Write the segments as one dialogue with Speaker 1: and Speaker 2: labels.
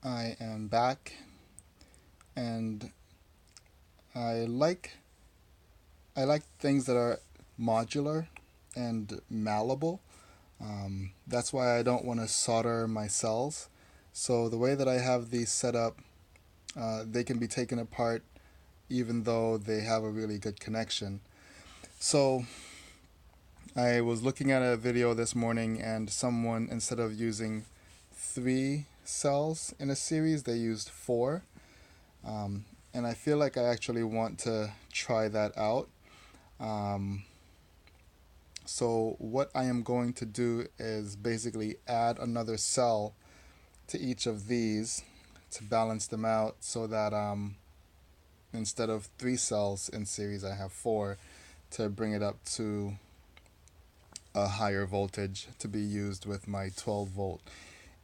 Speaker 1: I am back, and I like I like things that are modular and malleable. That's why I don't want to solder my cells. So the way that I have these set up, they can be taken apart even though they have a really good connection. So I was looking at a video this morning, and someone, instead of using three cells in a series, they used four. And I feel like I actually want to try that out. Um, so what I am going to do is basically add another cell to each of these to balance them out, so that instead of three cells in series, I have four to bring it up to a higher voltage to be used with my 12-volt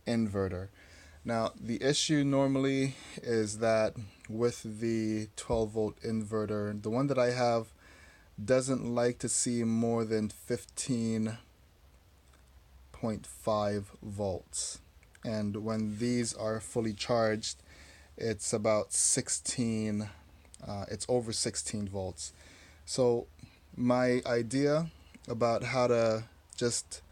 Speaker 1: inverter. Now, the issue normally is that with the 12-volt inverter, the one that I have doesn't like to see more than 15.5 volts. And when these are fully charged, it's about 16, it's over 16 volts. So, my idea about how to just,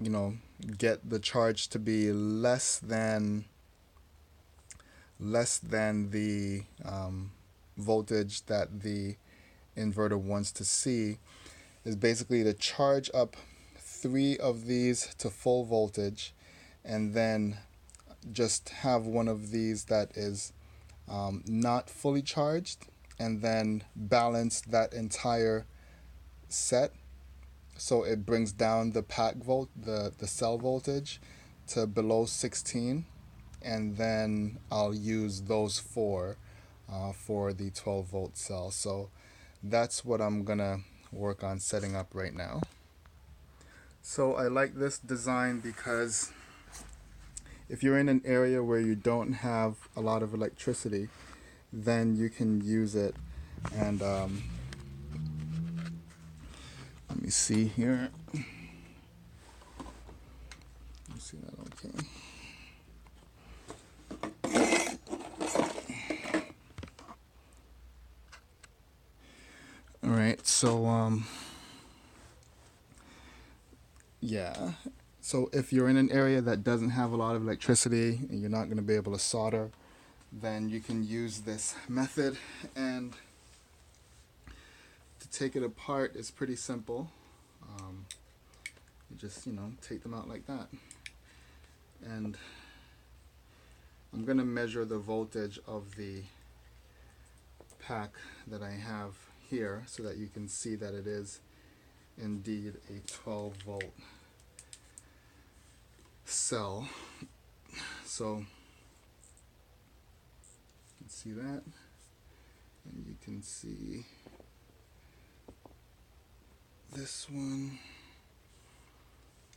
Speaker 1: you know, get the charge to be less than the voltage that the inverter wants to see is basically to charge up three of these to full voltage, and then just have one of these that is not fully charged, and then balance that entire set, so it brings down the the cell voltage to below 16, and then I'll use those four for the 12-volt cell. So that's what I'm gonna work on setting up right now. So I like this design because if you're in an area where you don't have a lot of electricity, then you can use it. And let me see here. Let me see that okay. All right, so yeah. So if you're in an area that doesn't have a lot of electricity and you're not going to be able to solder, then you can use this method. And to take it apart is pretty simple. You just, take them out like that. And I'm going to measure the voltage of the pack that I have here so that you can see that it is indeed a 12-volt cell. So you can see that, and you can see this one.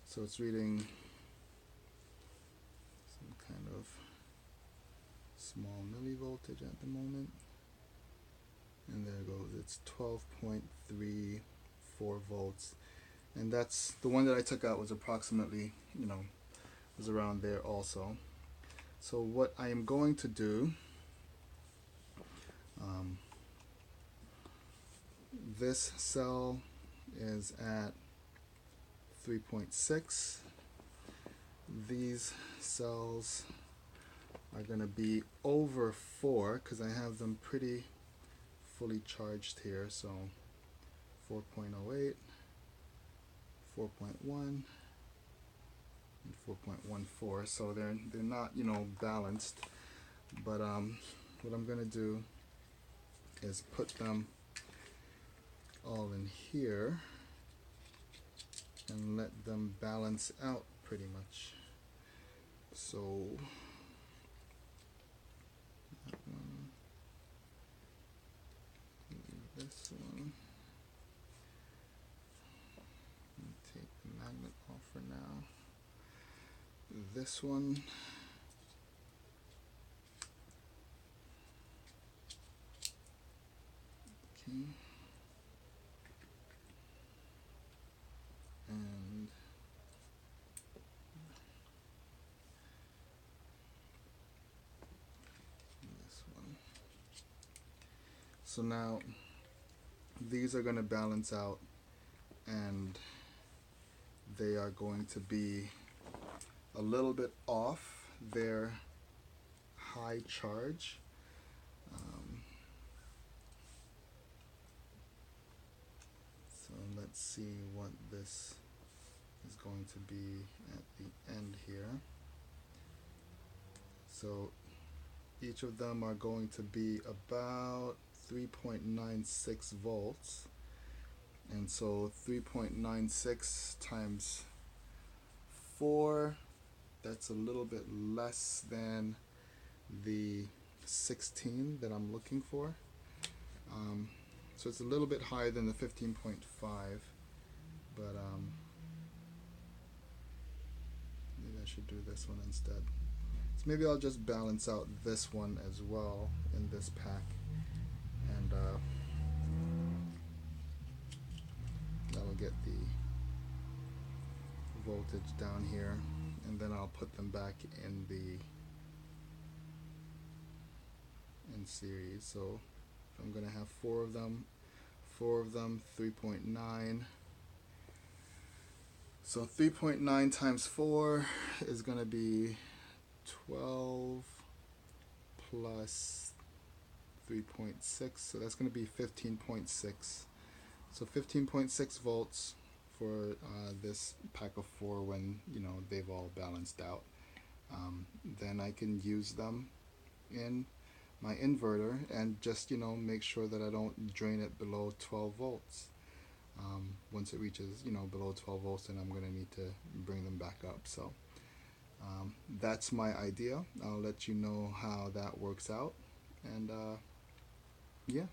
Speaker 1: So it's reading some kind of small millivoltage at the moment, and there it goes. It's 12.34 volts, and that's the one that I took out was approximately, was around there also. So what I am going to do, this cell is at 3.6. These cells are going to be over 4 because I have them pretty fully charged here. So 4.08, 4.1, and 4.14. So they're not balanced. But what I'm going to do is put them all in here and let them balance out pretty much. So that one, this one, take the magnet off for now. This one, okay, and So now these are going to balance out, and they are going to be a little bit off their high charge. Um, so let's see what this is going to be at the end here. So each of them are going to be about 3.96 volts. And so 3.96 times 4, that's a little bit less than the 16 that I'm looking for. So it's a little bit higher than the 15.5, but maybe I should do this one instead. So maybe I'll just balance out this one as well in this pack, and that'll get the voltage down here, and then I'll put them back in series. So if I'm gonna have four of them, 3.9. So 3.9 times 4 is gonna be 12 plus 3.6, so that's gonna be 15.6. So 15.6 volts for this pack of 4 when they've all balanced out. Then I can use them in my inverter and just make sure that I don't drain it below 12 volts. Once it reaches below 12 volts, then I'm going to need to bring them back up. So that's my idea. I'll let you know how that works out, and yeah.